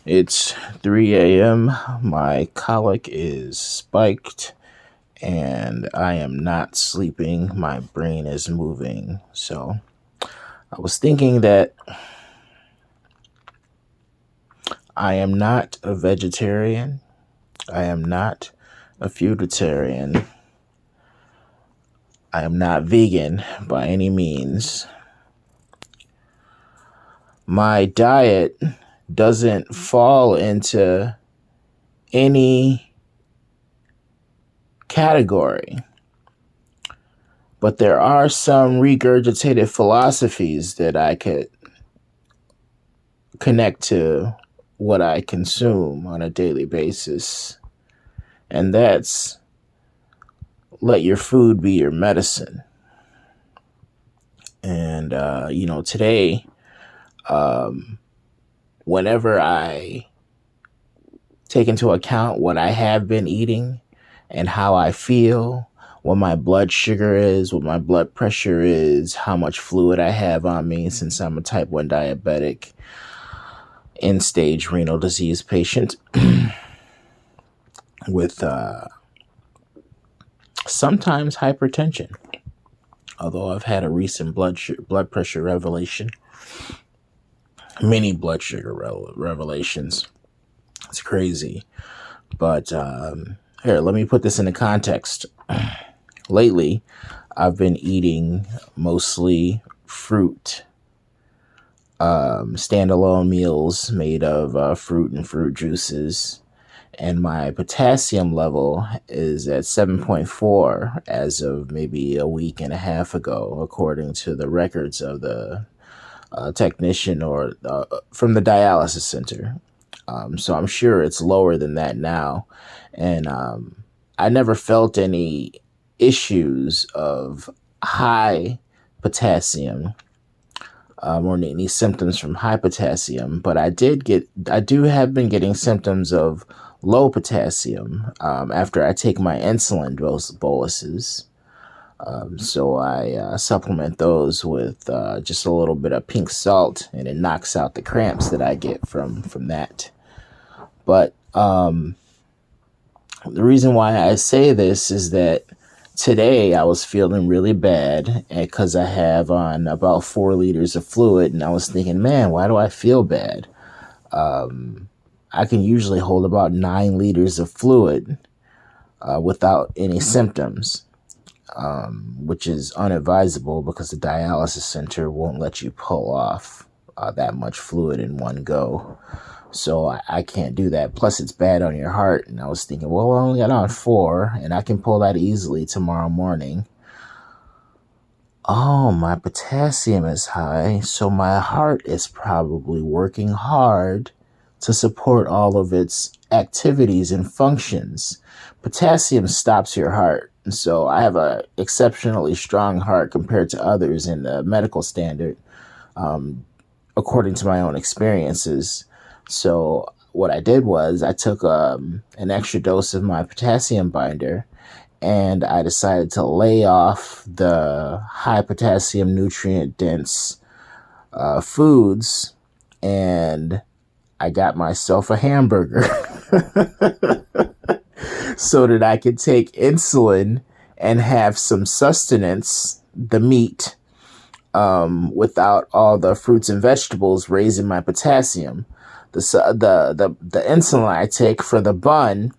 It's 3 a.m. My colic is spiked and I am not sleeping. My brain is moving. So I was thinking that I am not a vegetarian. I am not a fruitarian. I am not vegan by any means. My diet doesn't fall into any category, but there are some regurgitated philosophies that I could connect to what I consume on a daily basis, and that's let your food be your medicine. And today, whenever I take into account what I have been eating and how I feel, what my blood sugar is, what my blood pressure is, how much fluid I have on me since I'm a type 1 diabetic, end-stage renal disease patient with sometimes hypertension. Although I've had a recent blood pressure revelation, many blood sugar revelations. It's crazy. But here, let me put this into context. Lately, I've been eating mostly fruit, standalone meals made of fruit and fruit juices. And my potassium level is at 7.4 as of maybe a week and a half ago, according to the records of the technician or from the dialysis center. So I'm sure it's lower than that now. And I never felt any issues of high potassium or any symptoms from high potassium, but I do have been getting symptoms of low potassium after I take my insulin boluses. So I supplement those with just a little bit of pink salt, and it knocks out the cramps that I get from that. But the reason why I say this is that today I was feeling really bad because I have on about 4 liters of fluid, and I was thinking, man, why do I feel bad? I can usually hold about 9 liters of fluid without any symptoms, which is unadvisable because the dialysis center won't let you pull off that much fluid in one go. So I can't do that. Plus, it's bad on your heart. And I was thinking, well, I only got on 4, and I can pull that easily tomorrow morning. Oh, my potassium is high, so my heart is probably working hard to support all of its activities and functions. Potassium stops your heart. And so I have a exceptionally strong heart compared to others in the medical standard, according to my own experiences. So what I did was I took an extra dose of my potassium binder, and I decided to lay off the high potassium nutrient dense foods, and I got myself a hamburger so that I could take insulin and have some sustenance, the meat, without all the fruits and vegetables raising my potassium. The insulin I take for the bun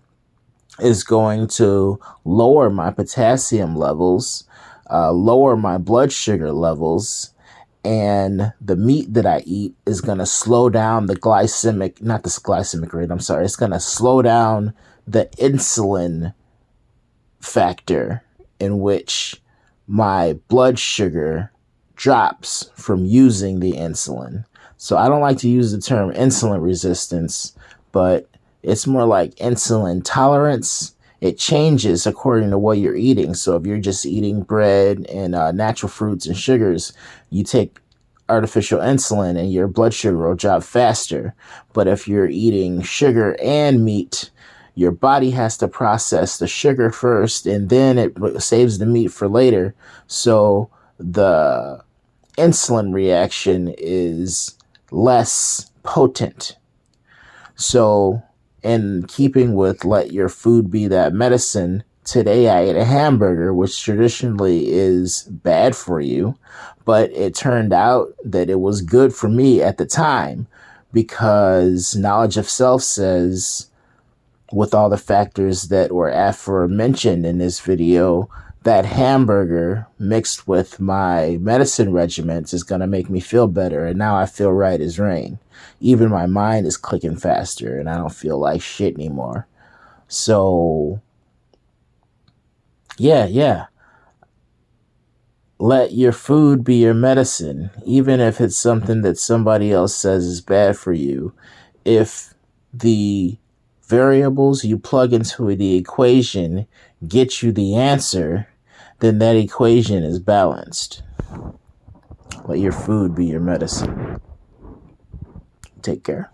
is going to lower my potassium levels, lower my blood sugar levels, and the meat that I eat is going to slow down the glycemic rate. I'm sorry. It's going to slow down the insulin factor in which my blood sugar drops from using the insulin. So I don't like to use the term insulin resistance, but it's more like insulin tolerance. It changes according to what you're eating. So if you're just eating bread and natural fruits and sugars, you take artificial insulin and your blood sugar will drop faster. But if you're eating sugar and meat, your body has to process the sugar first, and then it saves the meat for later. So the insulin reaction is less potent. So, in keeping with let your food be that medicine, today I ate a hamburger, which traditionally is bad for you, but it turned out that it was good for me at the time because knowledge of self says, with all the factors that were aforementioned in this video, that hamburger mixed with my medicine regimens is going to make me feel better. And now I feel right as rain. Even my mind is clicking faster and I don't feel like shit anymore. So, yeah. Let your food be your medicine, even if it's something that somebody else says is bad for you. If the variables you plug into the equation get you the answer, then that equation is balanced. Let your food be your medicine. Take care.